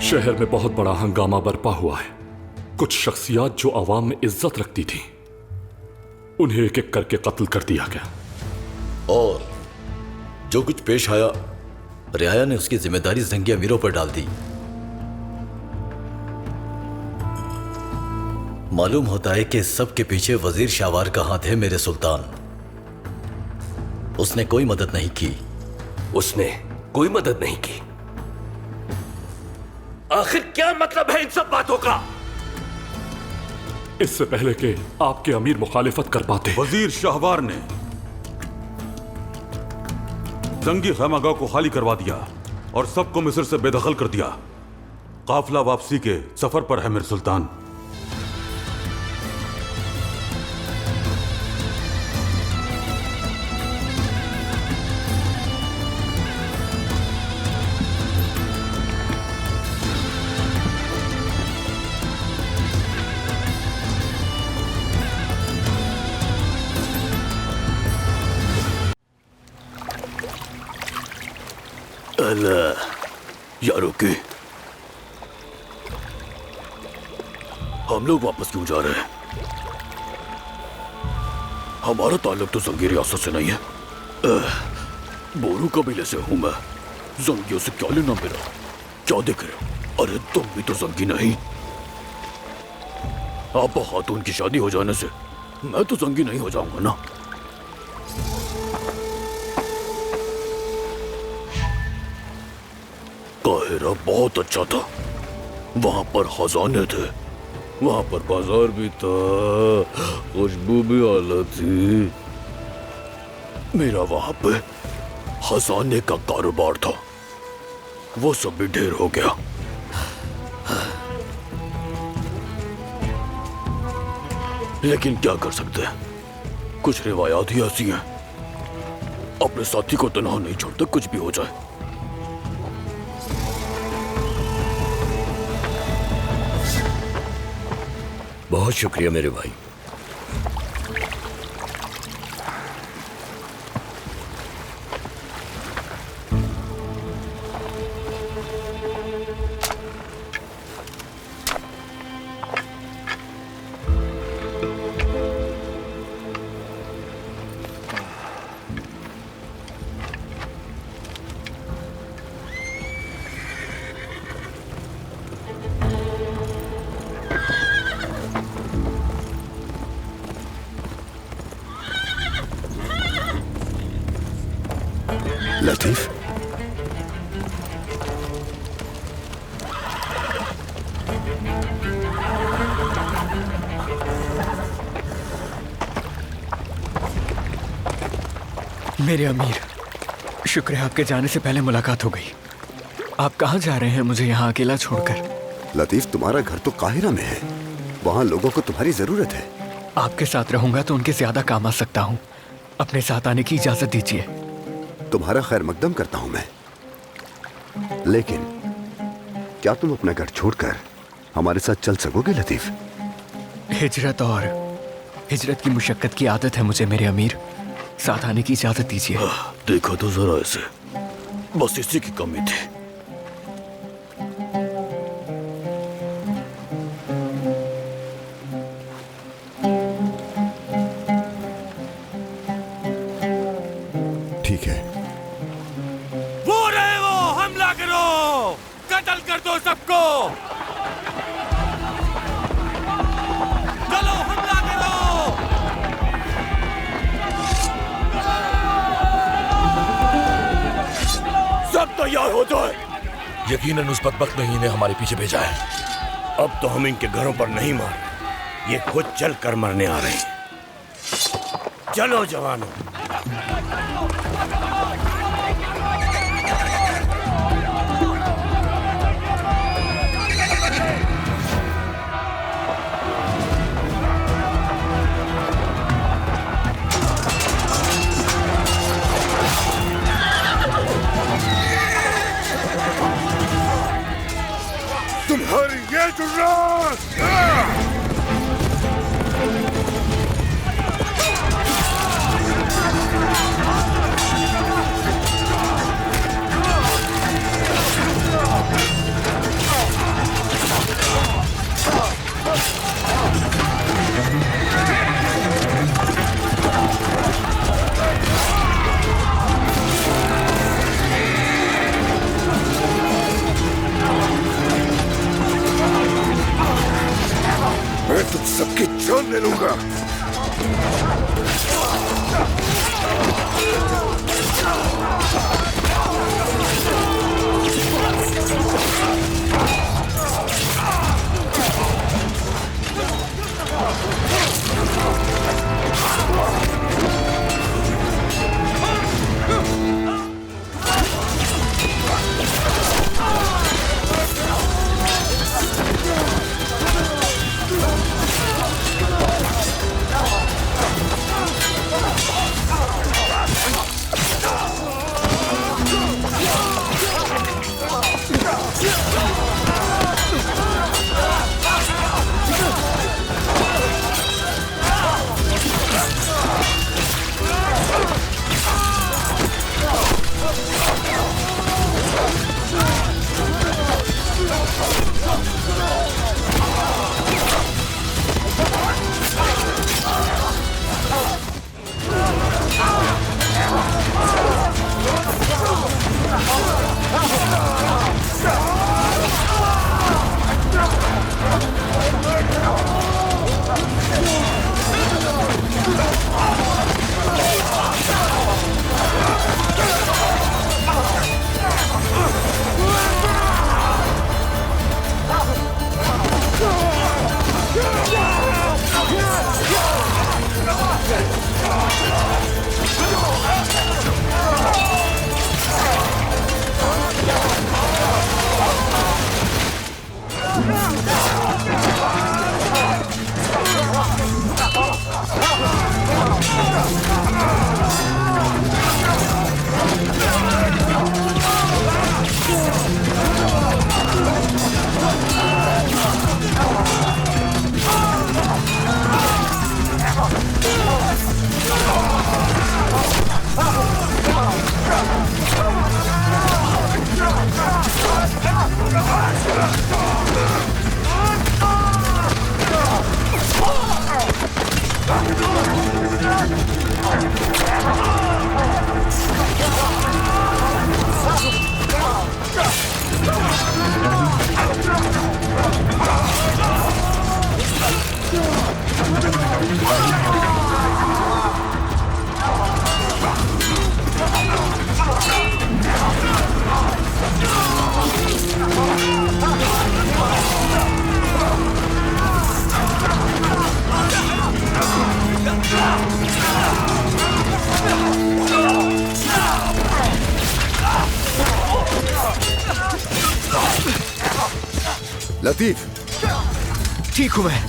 शहर में बहुत बड़ा हंगामा बरपा हुआ है। कुछ शख्सियात जो अवाम में इज्जत रखती थी, उन्हें एक एक करके कत्ल कर दिया गया। और जो कुछ पेश आया, रियाया ने उसकी जिम्मेदारी जंगी अमीरों पर डाल दी। मालूम होता है कि सब के पीछे वजीर शाहवार का हाथ है मेरे सुल्तान। उसने कोई मदद नहीं की। उसने कोई मदद नहीं की? आखिर क्या मतलब है इन सब बातों का? इससे पहले कि आपके अमीर मुखालिफत कर पाते, वजीर शाहवार ने जंगी खैमागाह को खाली करवा दिया और सबको मिस्र से बेदखल कर दिया। काफिला वापसी के सफर पर है मेरे सुल्तान। यारों के हम लोग वापस क्यों जा रहे हैं? हमारा ताल्लुक तो जंगी रियासत से नहीं है। बोरू कबीले से हूं मैं। जंगियों से क्या लेना मेरा? क्या देख रहे हो? अरे तुम भी तो जंगी नहीं। आपा खातून की शादी हो जाने से मैं तो जंगी नहीं हो जाऊंगा ना। काहिरा बहुत अच्छा था। वहां पर खजाने थे, वहां पर बाजार भी था, खुशबू भी आला थी। मेरा वहां पे खजाने का कारोबार था, वो सब भी ढेर हो गया। लेकिन क्या कर सकते हैं, कुछ रिवायात ही ऐसी हैं। अपने साथी को तन्हा नहीं छोड़ते, कुछ भी हो जाए। बहुत शुक्रिया मेरे भाई। लतीफ, मेरे अमीर, शुक्र है आपके जाने से पहले मुलाकात हो गई। आप कहाँ जा रहे हैं मुझे यहाँ अकेला छोड़कर? लतीफ, तुम्हारा घर तो काहिरा में है, वहाँ लोगों को तुम्हारी जरूरत है। आपके साथ रहूंगा तो उनके ज्यादा काम आ सकता हूँ। अपने साथ आने की इजाजत दीजिए। तुम्हारा खैर मकदम करता हूँ मैं, लेकिन क्या तुम अपना घर छोड़कर हमारे साथ चल सकोगे लतीफ? हिजरत की मुशक्कत की आदत है मुझे मेरे अमीर, साथ आने की इजाजत दीजिए। देखो तो जरा ऐसे, बस इसी की कमी थी। ठीक है। वो रहे, वो हमला करो, कत्ल कर दो सबको। चलो हमला करो। सब तैयार हो जाए। यकीनन उस बदबख्त ने इन्हें हमारे पीछे भेजा है। अब तो हम इनके घरों पर नहीं मार, ये खुद चल कर मरने आ रहे हैं। चलो जवानों। तुम्हारी ये जुर्रात! सबकी जान ले लूंगा। लतीफ, ठीक हूं मैं।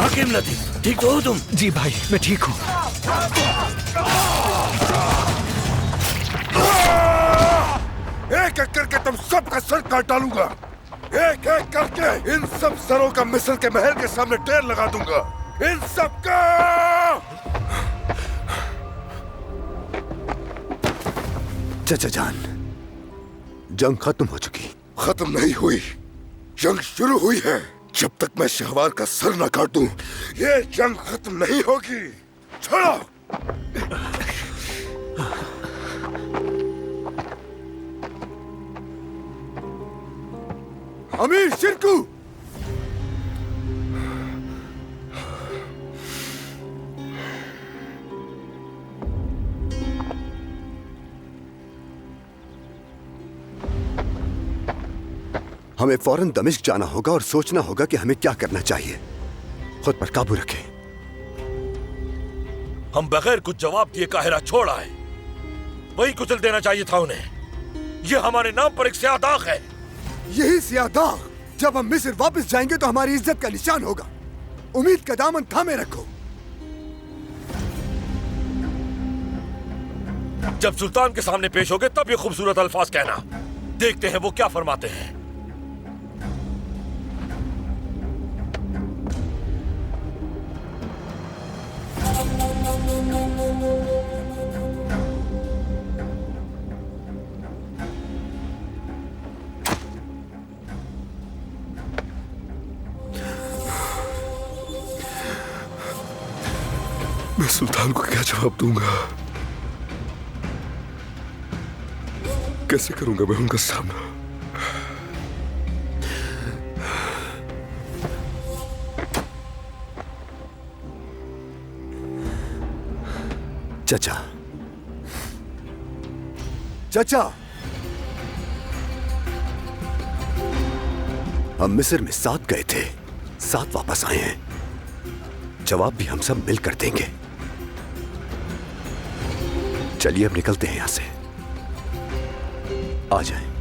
हकीम लतीफ, ठीक तो हो तुम? जी भाई, मैं ठीक हूँ। एक एक करके तुम सबका सर काट डालूंगा। एक एक करके इन सब सरों का मिस्र के महल के सामने ढेर लगा दूंगा। इन सब का। चाचा जान, जंग खत्म हो चुकी। खत्म नहीं हुई, जंग शुरू हुई है। जब तक मैं शहवार का सर न काट दूं, ये जंग खत्म नहीं होगी। छोड़ो। अमीर शिरकू, हमें फौरन दमिश्क जाना होगा और सोचना होगा कि हमें क्या करना चाहिए। खुद पर काबू रखें। हम बगैर कुछ जवाब दिए काहिरा छोड़ आए, वही कुचल देना चाहिए था उन्हें। ये हमारे नाम पर एक स्याह दाग है। यही स्याह दाग जब हम मिस्र वापस जाएंगे तो हमारी इज्जत का निशान होगा। उम्मीद का दामन थामे रखो। जब सुल्तान के सामने पेश होगे तब ये खूबसूरत अल्फाज कहना। देखते हैं वो क्या फरमाते हैं। मैं सुल्तान को क्या जवाब दूंगा? कैसे करूंगा मैं उनका सामना? चाचा, चाचा, हम मिस्र में 7 गए थे, 7 वापस आए हैं। जवाब भी हम सब मिलकर देंगे। चलिए अब निकलते हैं यहां से। आ जाएं।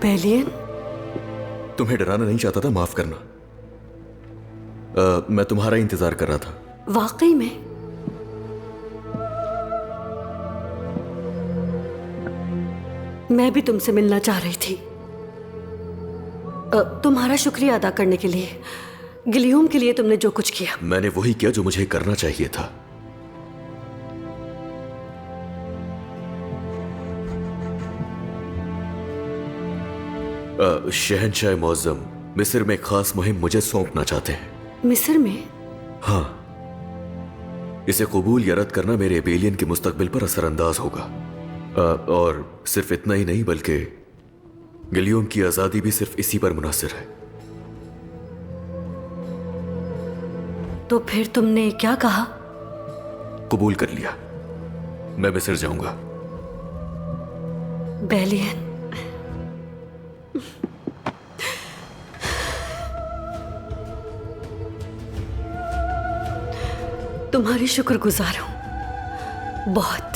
बेलियन, तुम्हें डराना नहीं चाहता था, माफ करना। मैं तुम्हारा इंतजार कर रहा था। वाकई में? मैं भी तुमसे मिलना चाह रही थी, तुम्हारा शुक्रिया अदा करने के लिए। गिलियम के लिए तुमने जो कुछ किया। मैंने वही किया जो मुझे करना चाहिए था। शहंशाह मुअज्जम मिस्र में खास मुहिम मुझे सौंपना चाहते हैं। मिस्र में? हाँ, इसे कबूल या रद्द करना मेरे एबेलियन के मुस्तकबिल पर असरअंदाज होगा। और सिर्फ इतना ही नहीं बल्कि गिलियम की आजादी भी सिर्फ इसी पर मुनहसर है। तो फिर तुमने क्या कहा? कबूल कर लिया, मैं मिस्र जाऊंगा। बेलियन, तुम्हारी शुक्रगुजार हूं बहुत।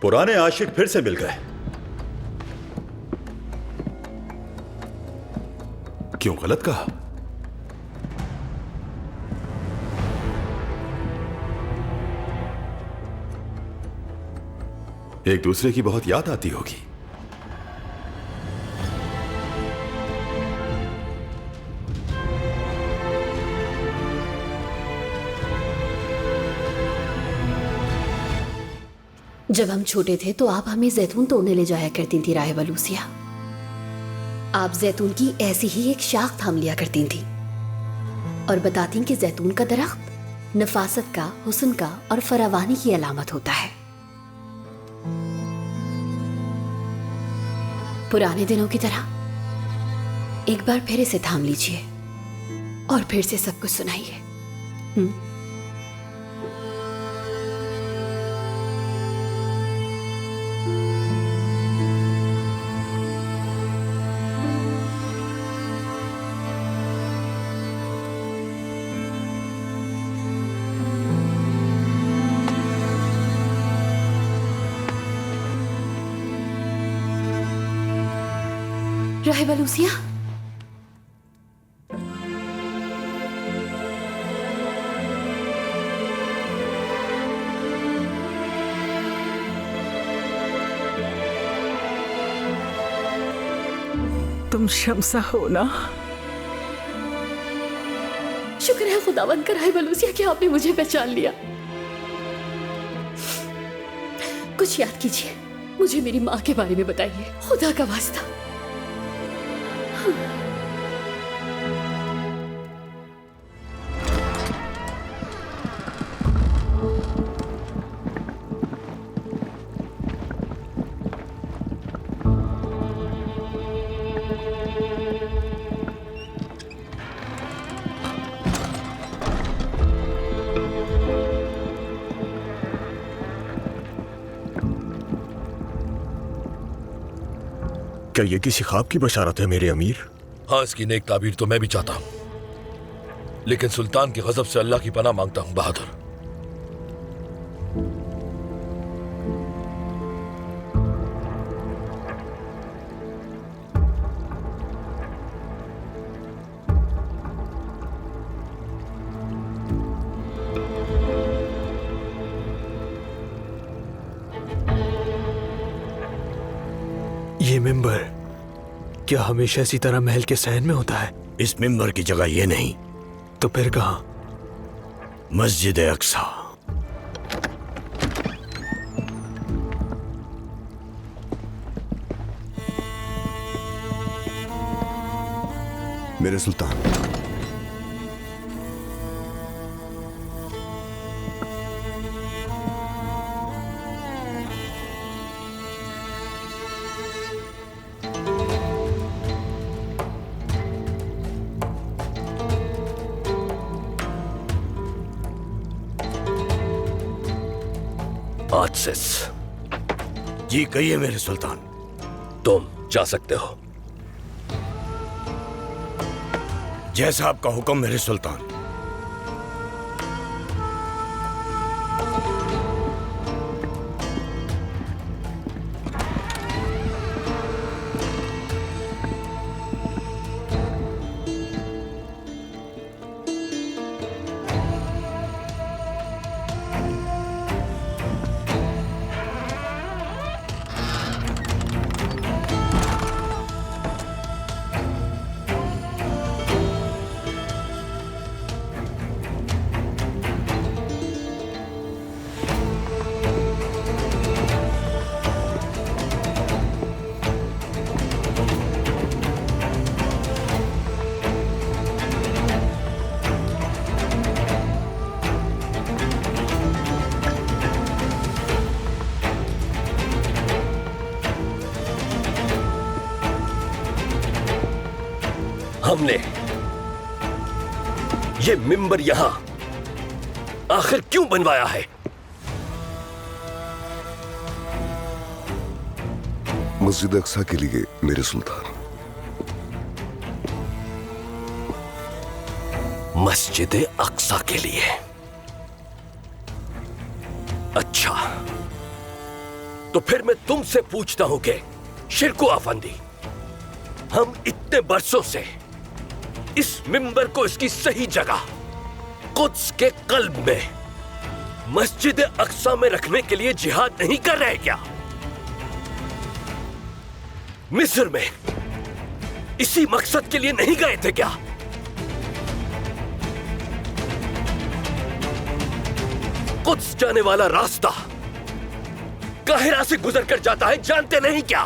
पुराने आशिक फिर से मिल गए। क्यों, गलत कहा? एक दूसरे की बहुत याद आती होगी। जब हम छोटे थे तो आप हमें जैतून तोड़ने ले जाया करती थी राहिबा लूसिया। आप जैतून की ऐसी ही एक शाख थाम लिया करती थी और बताती कि जैतून का दरख्त नफासत का, हुस्न का और फरावानी की अलामत होता है। पुराने दिनों की तरह एक बार फिर इसे थाम लीजिए और फिर से सब कुछ सुनाइए। राहिबा लूसिया, तुम शम्सा हो ना? शुक्र है खुदावंद का राहिबा लूसिया कि आपने मुझे पहचान लिया। कुछ याद कीजिए, मुझे मेरी माँ के बारे में बताइए, खुदा का वास्ता। क्या ये किसी ख्वाब की बशारत है मेरे अमीर? हाँ, इसकी नेक ताबीर तो मैं भी चाहता हूं, लेकिन सुल्तान की गजब से अल्लाह की पनाह मांगता हूं बहादुर। ये मिंबर क्या हमेशा इसी तरह महल के सहन में होता है? इस मिंबर की जगह ये नहीं तो फिर कहां? मस्जिद अक्सा। मेरे सुल्तान, आसिस, जी कहिए मेरे सुल्तान। तुम जा सकते हो। जैसा आपका हुक्म मेरे सुल्तान। हमने ये मिंबर यहां आखिर क्यों बनवाया है? मस्जिद अक्सा के लिए मेरे सुल्तान। मस्जिद अक्सा के लिए? अच्छा, तो फिर मैं तुमसे पूछता हूं कि शिरको अफंदी, हम इतने बरसों से इस मिंबर को इसकी सही जगह कुद्स के कल्ब में मस्जिद अक्सा में रखने के लिए जिहाद नहीं कर रहे क्या? मिस्र में इसी मकसद के लिए नहीं गए थे क्या? कुद्स जाने वाला रास्ता काहिरा से गुजरकर जाता है, जानते नहीं क्या?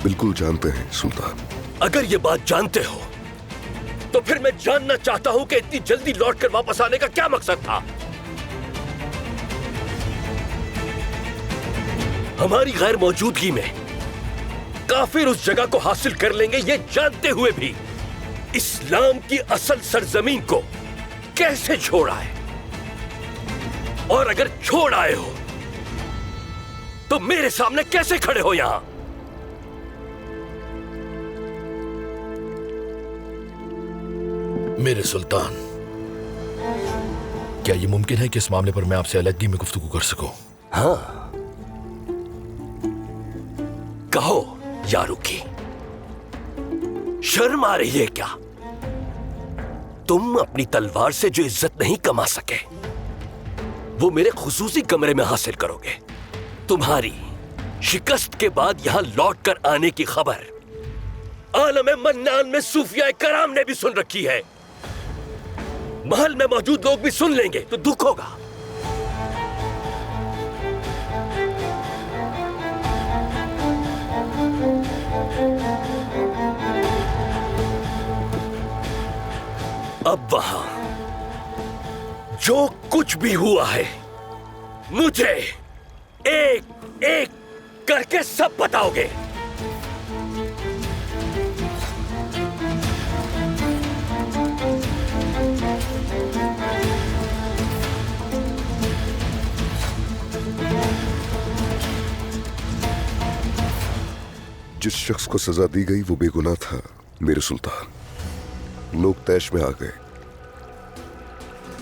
बिल्कुल जानते हैं सुल्तान। अगर ये बात जानते हो तो फिर मैं जानना चाहता हूं कि इतनी जल्दी लौटकर वापस आने का क्या मकसद था? हमारी गैर मौजूदगी में काफिर उस जगह को हासिल कर लेंगे, ये जानते हुए भी इस्लाम की असल सरजमीन को कैसे छोड़ आए? और अगर छोड़ आए हो तो मेरे सामने कैसे खड़े हो यहां? मेरे सुल्तान, क्या यह मुमकिन है कि इस मामले पर मैं आपसे अलग में गुफ्तगू कर सकूं? हाँ, कहो यारुकी, शर्म आ रही है क्या? तुम अपनी तलवार से जो इज्जत नहीं कमा सके वो मेरे खुसूसी कमरे में हासिल करोगे। तुम्हारी शिकस्त के बाद यहां लौट कर आने की खबर आलम मन्नान में सूफिया कराम ने भी सुन रखी है। महल में मौजूद लोग भी सुन लेंगे तो दुख होगा। अब वहां जो कुछ भी हुआ है मुझे एक एक करके सब बताओगे। जिस शख्स को सजा दी गई वो बेगुनाह था मेरे सुल्तान। लोग तैश में आ गए।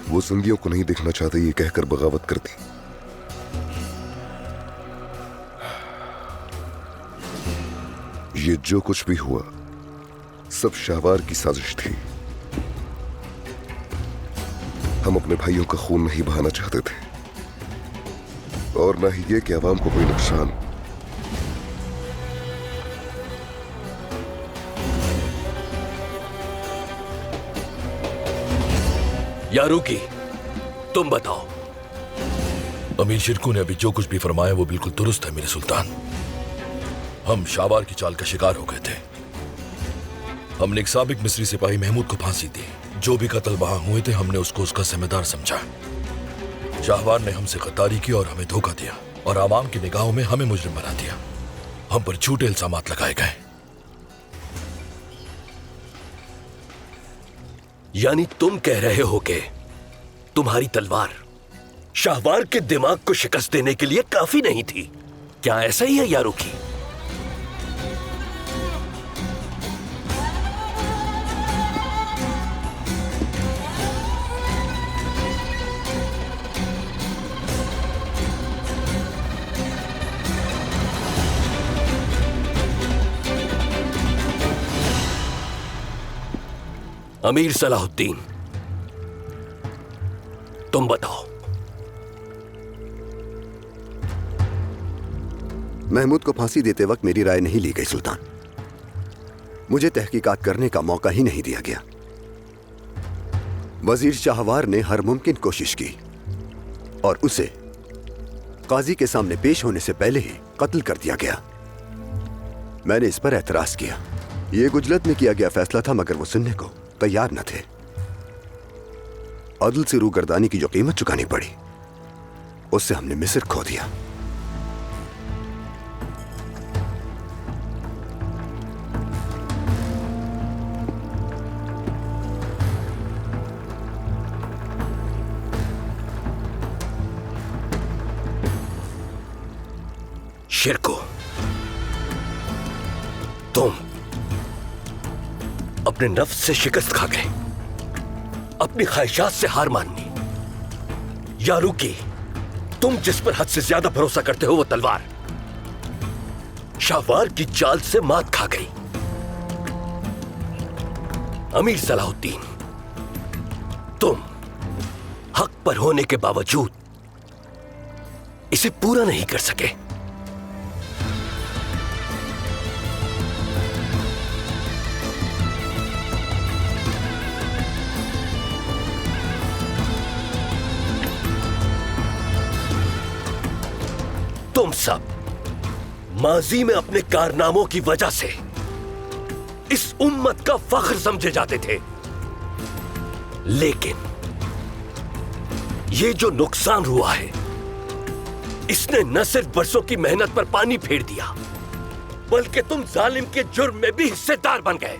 वो जंगियों को नहीं देखना चाहते ये कहकर बगावत कर दी। ये जो कुछ भी हुआ सब शाहवार की साजिश थी। हम अपने भाइयों का खून नहीं बहाना चाहते थे और ना ही ये कि आवाम को कोई नुकसान। यारूकी, तुम बताओ। अमीर शिरकू ने अभी जो कुछ भी फरमाया वो बिल्कुल दुरुस्त है मेरे सुल्तान। हम शाहवार की चाल का शिकार हो गए थे। हमने एक साबिक मिस्री सिपाही महमूद को फांसी दी। जो भी कत्ल वहां हुए थे हमने उसको उसका जिम्मेदार समझा। शाहवार ने हमसे गद्दारी की और हमें धोखा दिया और आवाम की निगाहों में हमें मुजरिम बना दिया। हम पर झूठे इल्जामात लगाए गए। यानी तुम कह रहे हो कि तुम्हारी तलवार शाहवार के दिमाग को शिकस्त देने के लिए काफी नहीं थी। क्या ऐसा ही है यारूकी? अमीर सलाहुद्दीन, तुम बताओ। महमूद को फांसी देते वक्त मेरी राय नहीं ली गई सुल्तान। मुझे तहकीकात करने का मौका ही नहीं दिया गया। वजीर शाहवार ने हर मुमकिन कोशिश की और उसे काजी के सामने पेश होने से पहले ही कत्ल कर दिया गया। मैंने इस पर एतराज किया। यह गुजलत में किया गया फैसला था मगर वो सुनने को तैयार न थे। अदल से रूगर्दानी की जो कीमत चुकानी पड़ी उससे हमने मिस्र खो दिया। शिरको, तुम अपने नफ्स से शिकस्त खा गए, अपनी ख्वाहिशात से हार माननी। यारूकी, तुम जिस पर हद से ज्यादा भरोसा करते हो वो तलवार शाहवार की चाल से मात खा गई। अमीर सलाहुद्दीन, तुम हक पर होने के बावजूद इसे पूरा नहीं कर सके। तुम सब माजी में अपने कारनामों की वजह से इस उम्मत का फख्र समझे जाते थे, लेकिन ये जो नुकसान हुआ है इसने न सिर्फ बरसों की मेहनत पर पानी फेर दिया बल्कि तुम जालिम के जुर्म में भी हिस्सेदार बन गए।